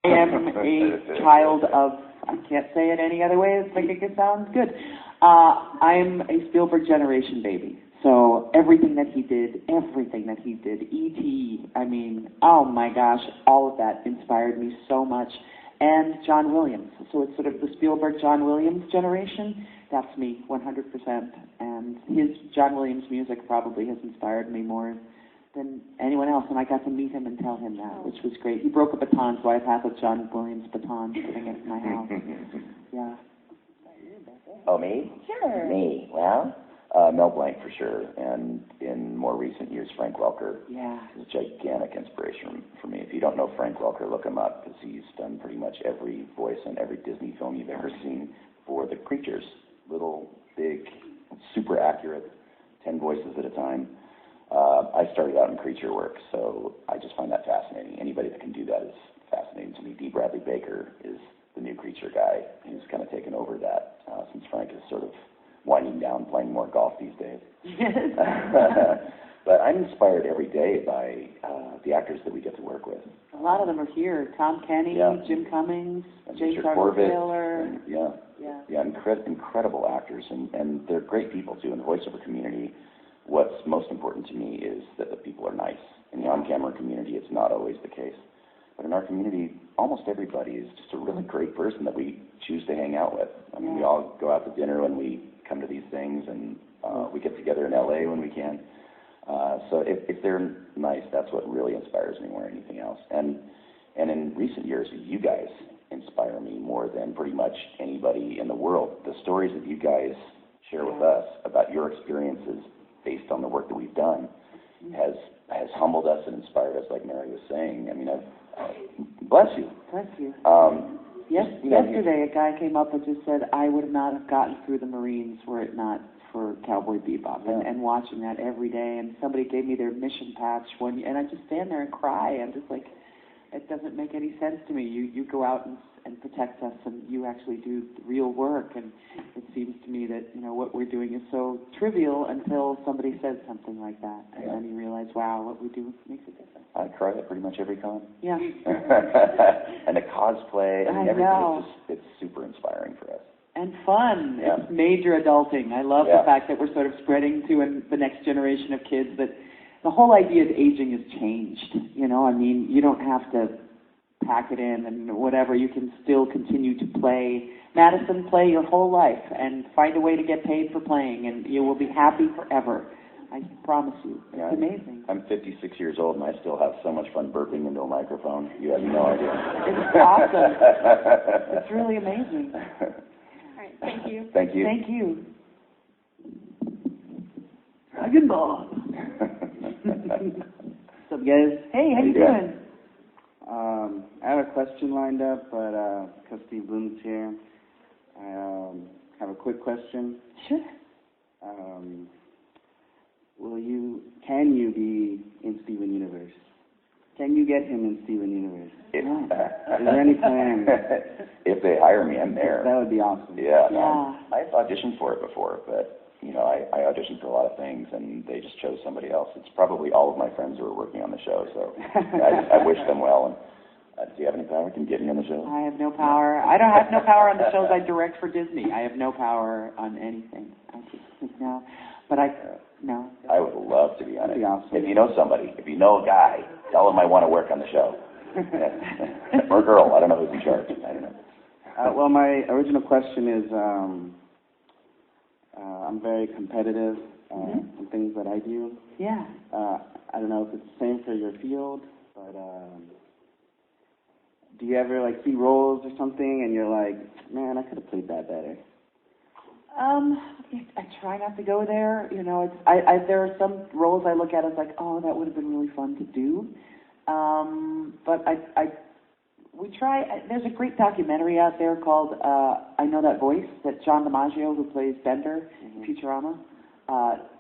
I am a child of, I can't say it any other way, it's making it sound good. I'm a Spielberg generation baby. So everything that he did, E.T., I mean, oh my gosh, all of that inspired me so much. And John Williams. So it's sort of the Spielberg, John Williams generation. That's me, 100%. And his John Williams music probably has inspired me more than anyone else, and I got to meet him and tell him that, which was great. He broke a baton, so I have half of John Williams' baton sitting at my house. Yeah. Oh, me? Sure. Me. Well, Mel Blanc for sure, and in more recent years, Frank Welker. Yeah. Is a gigantic inspiration for me. If you don't know Frank Welker, look him up, because he's done pretty much every voice in every Disney film you've ever seen for the creatures. Little, big, super accurate, 10 voices at a time. I started out in creature work, so I just find that fascinating. Anybody that can do that is fascinating to me. D. Bradley Baker is the new creature guy who's kind of taken over that since Frank is sort of winding down, playing more golf these days. But I'm inspired every day by the actors that we get to work with. A lot of them are here. Tom Kenny, yeah. Jim Cummings, James Corbett, Taylor. Yeah, incredible actors, and they're great people too. In the voiceover community, what's most important to me is that the people are nice. In the on-camera community, it's not always the case. But in our community, almost everybody is just a really great person that we choose to hang out with. I mean, we all go out to dinner when we come to these things, and we get together in L.A. when we can. So if they're nice, that's what really inspires me more than anything else. And in recent years, you guys inspire me more than pretty much anybody in the world. The stories that you guys share with us about your experiences based on the work that we've done has humbled us and inspired us, like Mary was saying. I mean, bless you. Bless you. Yesterday, a guy came up and just said, I would not have gotten through the Marines were it not for Cowboy Bebop, and watching that every day. And somebody gave me their mission patch and I just stand there and cry. I'm just like, it doesn't make any sense to me. You go out and protect us, and you actually do real work. And it seems to me that what we're doing is so trivial until somebody says something like that, and then you realize, wow, what we do makes a difference. I cry at pretty much every con. Yeah. And the cosplay and everything. It's super inspiring for us. And fun. Yeah. It's major adulting. I love the fact that we're sort of spreading to the next generation of kids that the whole idea of aging has changed. I mean, you don't have to pack it in and whatever. You can still continue to play Madison, play your whole life and find a way to get paid for playing, and you will be happy forever. I promise you. It's amazing. I'm 56 years old, and I still have so much fun burping into a microphone. You have no idea. It's awesome. It's really amazing. Thank you. Thank you. Thank you. Dragon Ball. What's up, guys? Hey, how you doing? I have a question lined up, but because Steve Blum's here, I have a quick question. Sure. Can you be in Steven Universe? Can you get him in Steven Universe? Is there any plan? If they hire me, I'm there. That would be awesome. Yeah. I've auditioned for it before, but I auditioned for a lot of things, and they just chose somebody else. It's probably all of my friends who are working on the show, so I wish them well. And do you have any power? Can you get me on the show? I have no power. I don't have no power on the shows I direct for Disney. I have no power on anything. I just no. But no. I would love to be on it. That'd be awesome. If you know somebody, if you know a guy, tell him I want to work on the show. Or girl, I don't know who's in charge. I don't know. Well, my original question is, I'm very competitive in things that I do. Yeah. I don't know if it's the same for your field, but do you ever see roles or something and you're like, man, I could have played that better? I try not to go there. There are some roles I look at as like, oh, that would have been really fun to do. But we try. There's a great documentary out there called I Know That Voice that John DiMaggio, who plays Bender in Futurama,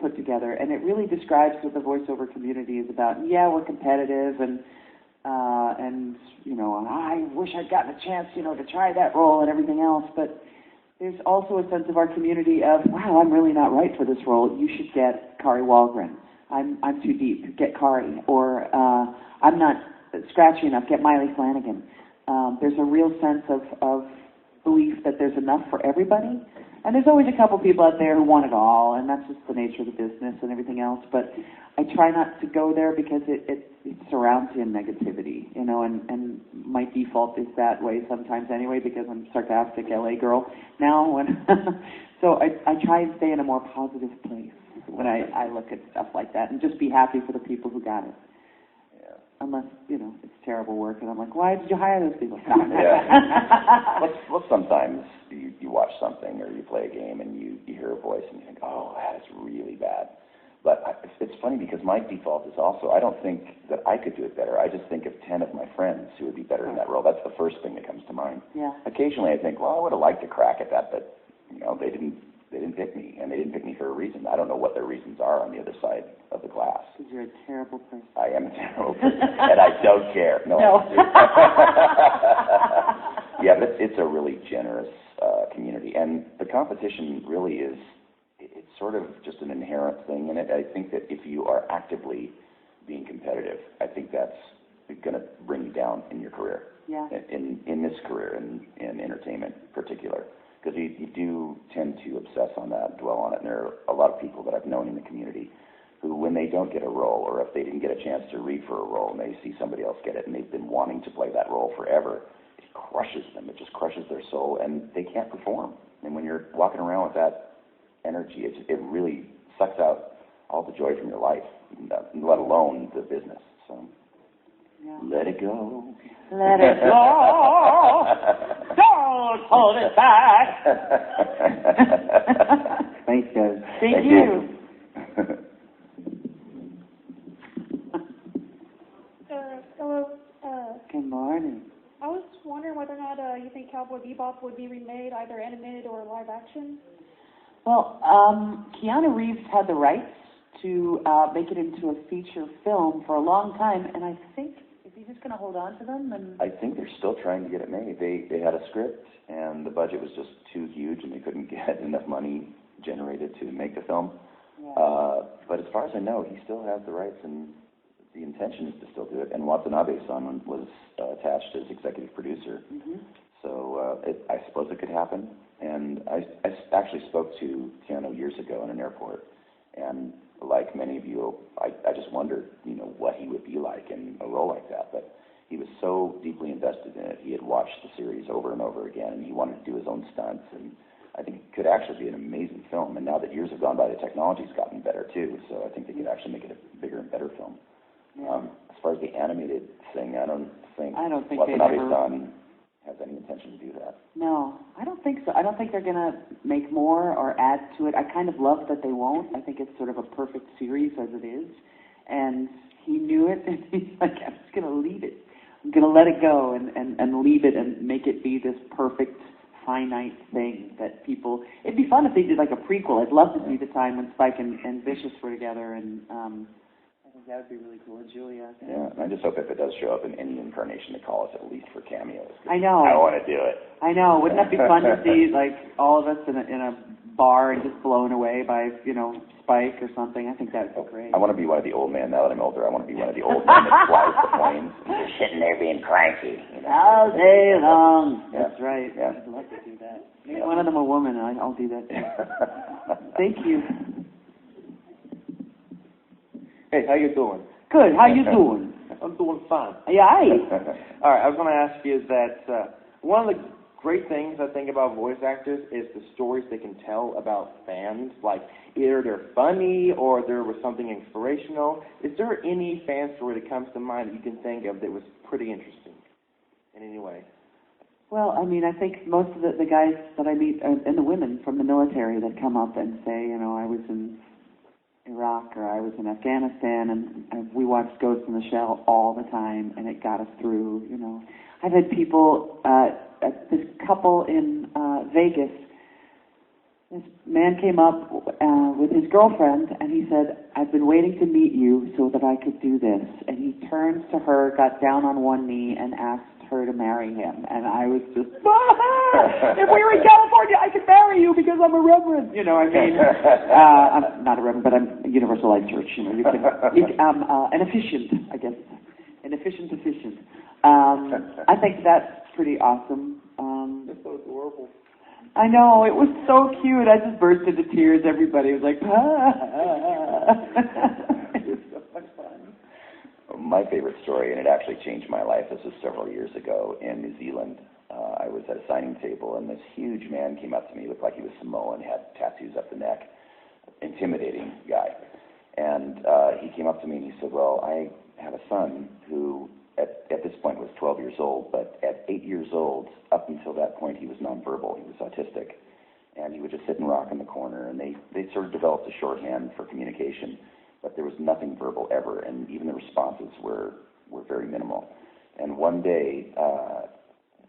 put together, and it really describes what the voiceover community is about. And we're competitive, and I wish I'd gotten a chance, to try that role and everything else, but there's also a sense of our community of, wow, I'm really not right for this role. You should get Kari Wahlgren. I'm too deep. Get Kari. Or I'm not scratchy enough. Get Miley Flanagan. There's a real sense of belief that there's enough for everybody. And there's always a couple people out there who want it all, and that's just the nature of the business and everything else. But I try not to go there because it surrounds you in negativity, you know, and my default is that way sometimes anyway because I'm a sarcastic LA girl now. So I try and stay in a more positive place when I look at stuff like that and just be happy for the people who got it. Unless, you know, it's terrible work, and I'm like, why did you hire those people? Well, sometimes you watch something or you play a game and you hear a voice and you think, oh, that is really bad. But it's funny because my default is also, I don't think that I could do it better. I just think of 10 of my friends who would be better in that role. That's the first thing that comes to mind. Yeah. Occasionally I think, well, I would have liked to crack at that, but, you know, they didn't pick me, and they didn't pick me for a reason. I don't know what their reasons are on the other side of the glass. Because you're a terrible person. I am a terrible person, and I don't care. No. Yeah, but it's a really generous community, and the competition really is, it's sort of just an inherent thing in it. I think that if you are actively being competitive, I think that's going to bring you down in your career. Yeah. In this career, in entertainment in particular. Because you do tend to obsess on that, dwell on it, and there are a lot of people that I've known in the community who, when they don't get a role, or if they didn't get a chance to read for a role and they see somebody else get it and they've been wanting to play that role forever, it crushes them. It just crushes their soul, and they can't perform. And when you're walking around with that energy, it really sucks out all the joy from your life, let alone the business. So. Yeah. Let it go. Let it go. Don't hold it back. Thanks, guys. Thank you. Hello. Good morning. I was wondering whether or not you think Cowboy Bebop would be remade, either animated or live action. Well, Keanu Reeves had the rights to make it into a feature film for a long time, and I think, is he just going to hold on to them? And I think they're still trying to get it made. They had a script, and the budget was just too huge, and they couldn't get enough money generated to make the film. Yeah. But as far as I know, he still has the rights, and the intention is to still do it. And Watanabe-san was attached as executive producer. Mm-hmm. So I suppose it could happen. And I actually spoke to Keanu years ago in an airport, and like many of you, I just wondered, you know, what he would be like in a role like that. But he was so deeply invested in it. He had watched the series over and over again, and he wanted to do his own stunts. And I think it could actually be an amazing film. And now that years have gone by, the technology's gotten better too. So I think they could actually make it a bigger and better film. Yeah. As far as the animated thing, I don't think Watanabe-san has any intention to do that. No, I don't think so. I don't think they're going to make more or add to it. I kind of love that they won't. I think it's sort of a perfect series as it is. And he knew it, and he's like, I'm just going to leave it. I'm going to let it go and leave it and make it be this perfect, finite thing that people... It'd be fun if they did like a prequel. I'd love to see the time when Spike and Vicious were together, and I think that would be really cool. And Julia. Yeah, and I just hope if it does show up in any incarnation, they call us at least for cameos. I know. I want to do it. I know. Wouldn't that be fun to see, like, all of us in a bar and just blown away by, you know, Spike or something? I think that would be great. I want to be one of the old men. Now that I'm older, I want to be one of the old men that flies the planes and just sitting there being cranky. You know? All day long. Yeah. That's right. Yeah. I'd love to do that. Make one of them a woman, and I'll do that too. Thank you. Hey, how you doing? Good. How you doing? I'm doing fine. Yeah, All right, I was going to ask you that one of the great things I think about voice actors is the stories they can tell about fans. Like, either they're funny or there was something inspirational. Is there any fan story that comes to mind that you can think of that was pretty interesting in any way? Well, I mean, I think most of the guys that I meet, and the women from the military that come up and say, you know, I was in Iraq or I was in Afghanistan, and we watched Ghost in the Shell all the time, and it got us through, you know. I've had people, this couple in Vegas, this man came up with his girlfriend, and he said, I've been waiting to meet you so that I could do this. And he turns to her, got down on one knee, and asked her to marry him. And I was just, if we were in California, I could marry you because I'm a reverend. You know, I mean, I'm not a reverend, but I'm a Universal Life Church. You know, I'm an officiant, I guess. An efficient. I think that pretty awesome. That's so adorable. I know, it was so cute. I just burst into tears. Everybody was like, It was so much fun. My favorite story, and it actually changed my life, this was several years ago in New Zealand. I was at a signing table, and this huge man came up to me, looked like he was Samoan, had tattoos up the neck, intimidating guy. And he came up to me and he said, well, I have a son who at this point was 12 years old, but at 8 years old, up until that point, he was nonverbal. He was autistic. And he would just sit and rock in the corner, and they sort of developed a shorthand for communication, but there was nothing verbal ever, and even the responses were very minimal. And one day,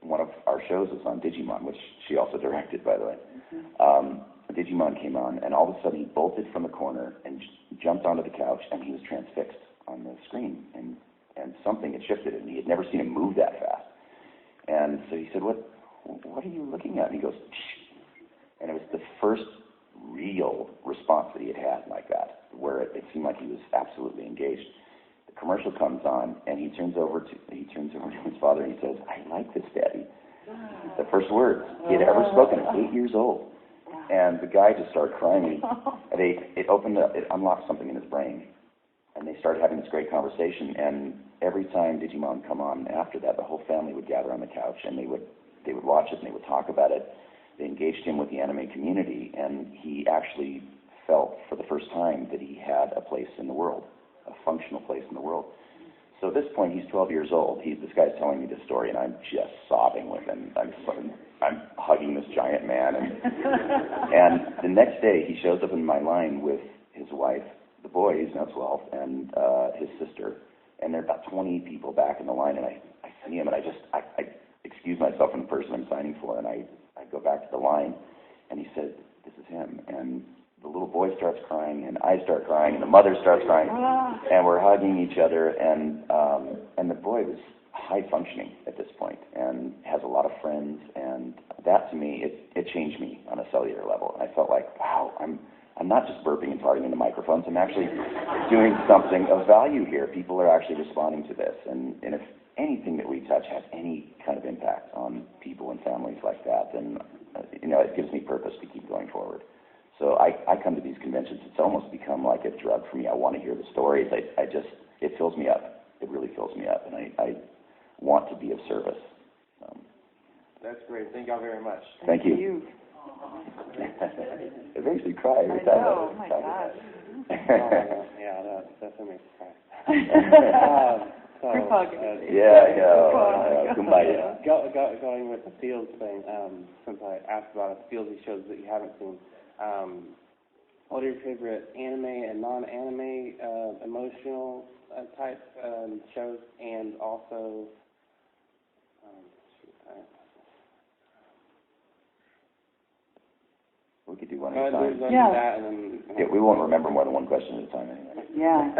one of our shows was on Digimon, which she also directed, by the way. Digimon came on, and all of a sudden he bolted from the corner and jumped onto the couch, and he was transfixed on the screen, and something had shifted, and he had never seen him move that fast. And so he said, what are you looking at? And he goes, shh. And it was the first real response that he had had like that, where it seemed like he was absolutely engaged. The commercial comes on, and he turns over to his father, and he says, I like this, Daddy. The first words he had ever spoken at 8 years old. And the guy just started crying. It opened up, it unlocked something in his brain. And they started having this great conversation. And every time Digimon come on after that, the whole family would gather on the couch, and they would watch it, and they would talk about it. They engaged him with the anime community, and he actually felt for the first time that he had a place in the world, a functional place in the world. So at this point, he's 12 years old. This guy's telling me this story, and I'm just sobbing with him. I'm hugging this giant man. And the next day, he shows up in my line with his wife, the boy, he's now 12, and his sister. And there are about 20 people back in the line, and I see him, and I excuse myself from the person I'm signing for, and I go back to the line, and he said, this is him. And the little boy starts crying, and I start crying, and the mother starts crying, and we're hugging each other, and the boy was high functioning at this point and has a lot of friends, and that to me, it changed me on a cellular level. I felt like, wow, I'm not just burping and farting into microphones, I'm actually doing something of value here. People are actually responding to this, and if anything that we touch has any kind of impact on people and families like that, then it gives me purpose to keep going forward. So I come to these conventions, it's almost become like a drug for me. I want to hear the stories. It fills me up. It really fills me up, and I want to be of service. That's great. Thank y'all very much. Thank you. It makes me cry every time. Oh my gosh. Yeah, that definitely makes me cry. Group hug. Yeah, I know. Kumbaya. Going with the Fields thing, since I asked about the Fields shows that you haven't seen, what are your favorite anime and non-anime emotional type shows, and also We could do one at a time. Yeah. We won't remember more than one question at a time anyway. Yeah.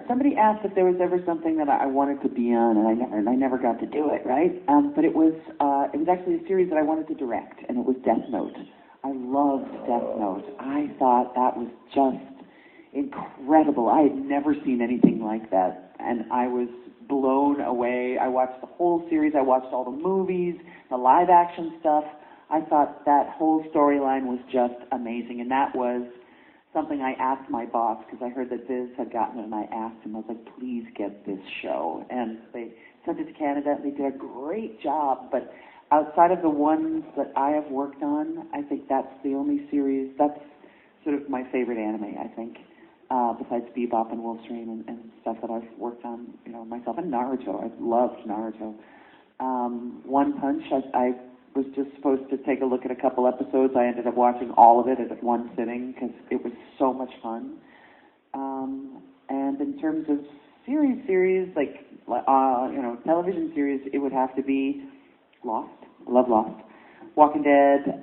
Somebody asked if there was ever something that I wanted to be on, and I never got to do it, right? But it was actually a series that I wanted to direct, and it was Death Note. I loved Death Note. I thought that was just incredible. I had never seen anything like that, and I was blown away. I watched the whole series. I watched all the movies, the live-action stuff. I thought that whole storyline was just amazing, and that was something I asked my boss, because I heard that Viz had gotten it, and I asked him, I was like, please get this show. And they sent it to Canada, and they did a great job, but outside of the ones that I have worked on, I think that's the only series, that's sort of my favorite anime, I think, besides Bebop and Wolfstream and stuff that I've worked on, myself, and Naruto. I loved Naruto. One Punch, I was just supposed to take a look at a couple episodes. I ended up watching all of it at one sitting because it was so much fun. And in terms of series like television series, it would have to be Lost. I love Lost. Walking Dead,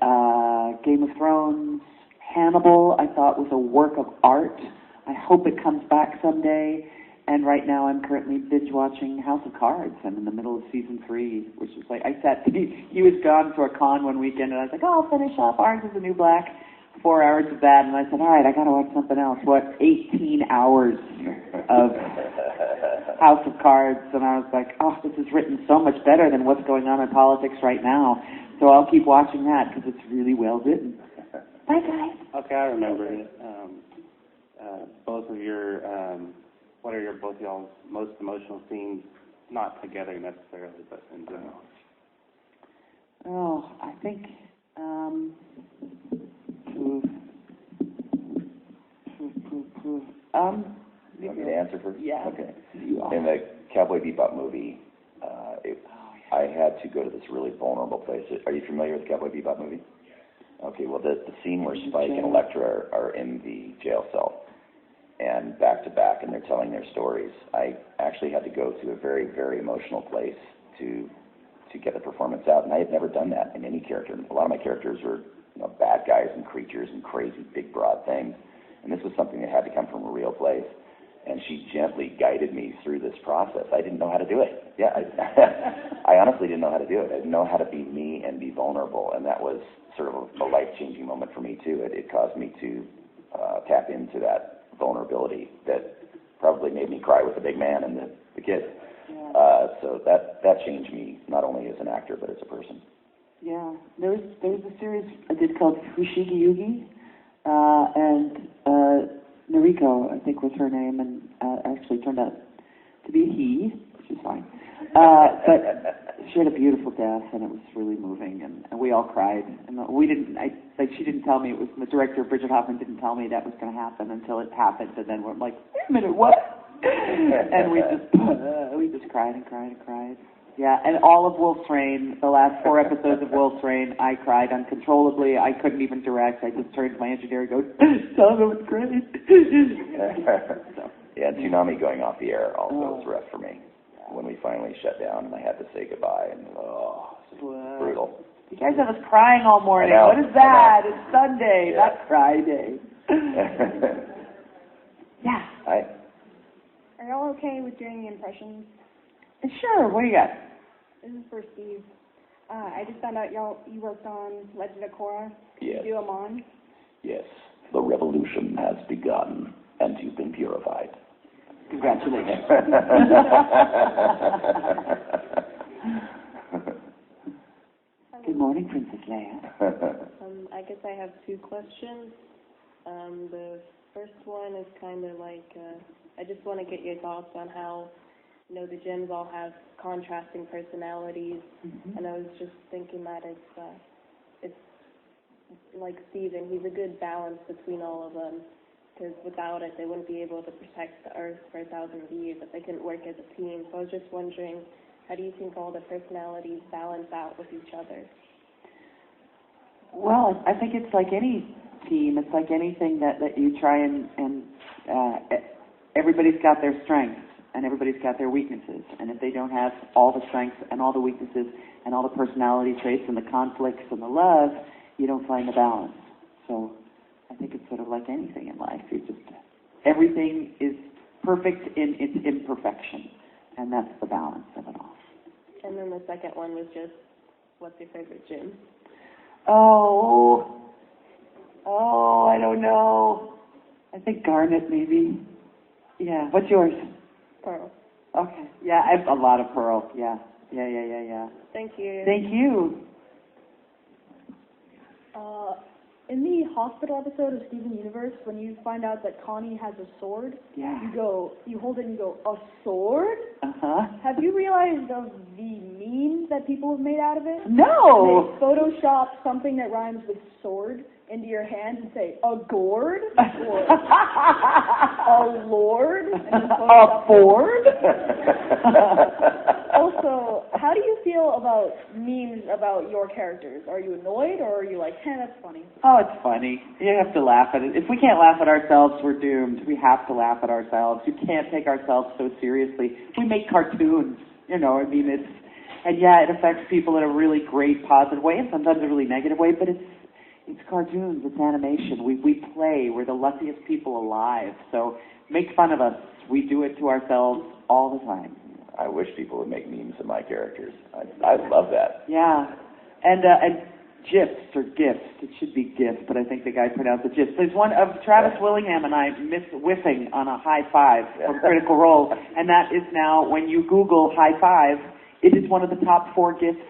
Game of Thrones, Hannibal. I thought was a work of art. I hope it comes back someday. And right now I'm currently binge-watching House of Cards. I'm in the middle of season 3, which is like, he was gone to a con one weekend, and I was like, I'll finish up Orange is the New Black. 4 hours of that, and I said, all right, I got to watch something else. 18 hours of House of Cards, and I was like, oh, this is written so much better than what's going on in politics right now. So I'll keep watching that because it's really well written. Bye, guys. Okay, I remember it. Both of your, what are both y'all's most emotional scenes? Not together necessarily, but in general. Oh, I think, You want me to answer first? Yeah. Okay. In the Cowboy Bebop movie, I had to go to this really vulnerable place. Are you familiar with the Cowboy Bebop movie? Okay, well, the scene where Spike and Elektra are in the jail cell and back to back, and they're telling their stories, I actually had to go to a very, very emotional place to get the performance out, and I had never done that in any character. A lot of my characters were, bad guys and creatures and crazy, big, broad things, and this was something that had to come from a real place. And she gently guided me through this process. I didn't know how to do it. Yeah, I honestly didn't know how to do it. I didn't know how to be me and be vulnerable, and that was sort of a life-changing moment for me, too. It caused me to tap into that vulnerability that probably made me cry with the big man and the kid. Yeah. So that changed me, not only as an actor, but as a person. Yeah, there was a series I did called Fushigi Yugi, and Noriko, I think was her name, and actually turned out to be a he, which is fine. But she had a beautiful death, and it was really moving, and we all cried. And we didn't, she didn't tell me, it was the director, Bridget Hoffman, didn't tell me that was going to happen until it happened, and then we're like, wait a minute, what? And we just cried and cried and cried. Yeah, and all of Wolf's Reign, the last 4 episodes of Wolf's Reign, I cried uncontrollably. I couldn't even direct. I just turned to my engineer and go, tell them it's great. So. Yeah, Tsunami going off the air also was rough for me. When we finally shut down and I had to say goodbye, and brutal. You guys have us crying all morning. What is that? It's Sunday, not Friday. Yeah. Hi. Are y'all okay with doing the impressions? Sure, what do you got? This is for Steve. I just found out you worked on Legend of Korra. Yes. Could you do them on? Yes. The revolution has begun, and you've been purified. Congratulations. Good morning, Princess Leia. I guess I have 2 questions. The first one is kind of like, I just want to get your thoughts on how, the gems all have contrasting personalities, and I was just thinking that it's like Steven, he's a good balance between all of them, because without it, they wouldn't be able to protect the Earth for 1,000 years if they couldn't work as a team. So I was just wondering, how do you think all the personalities balance out with each other? Well, I think it's like any team. It's like anything that you try and everybody's got their strengths and everybody's got their weaknesses. And if they don't have all the strengths and all the weaknesses and all the personality traits and the conflicts and the love, you don't find the balance. So I think it's sort of like anything in life. Everything is perfect in its imperfection, and that's the balance of it all. And then the second one was just, what's your favorite gem? Oh, I don't know. I think garnet, maybe. Yeah. What's yours? Pearl. Okay. Yeah, I have a lot of pearl. Yeah. Thank you. Thank you. In the hospital episode of Steven Universe, when you find out that Connie has a sword, you hold it and you go, a sword? Uh-huh. Have you realized of the memes that people have made out of it? No! They Photoshop something that rhymes with sword into your hand and say, a gourd? Or a lord? A board? Also, how do you feel about memes about your characters? Are you annoyed, or are you like, that's funny? Oh, it's funny. You have to laugh at it. If we can't laugh at ourselves, we're doomed. We have to laugh at ourselves. You can't take ourselves so seriously. We make cartoons, it affects people in a really great positive way and sometimes a really negative way, but it's cartoons, it's animation. We play. We're the luckiest people alive. So make fun of us. We do it to ourselves all the time. I wish people would make memes of my characters. I love that. Yeah. And GIFs or gifts. It should be GIFs, but I think the guy pronounced it GIFs. There's one of Travis Willingham and I whiffing on a high five from Critical Role, and that is now, when you Google high five, it is one of the top 4 GIFs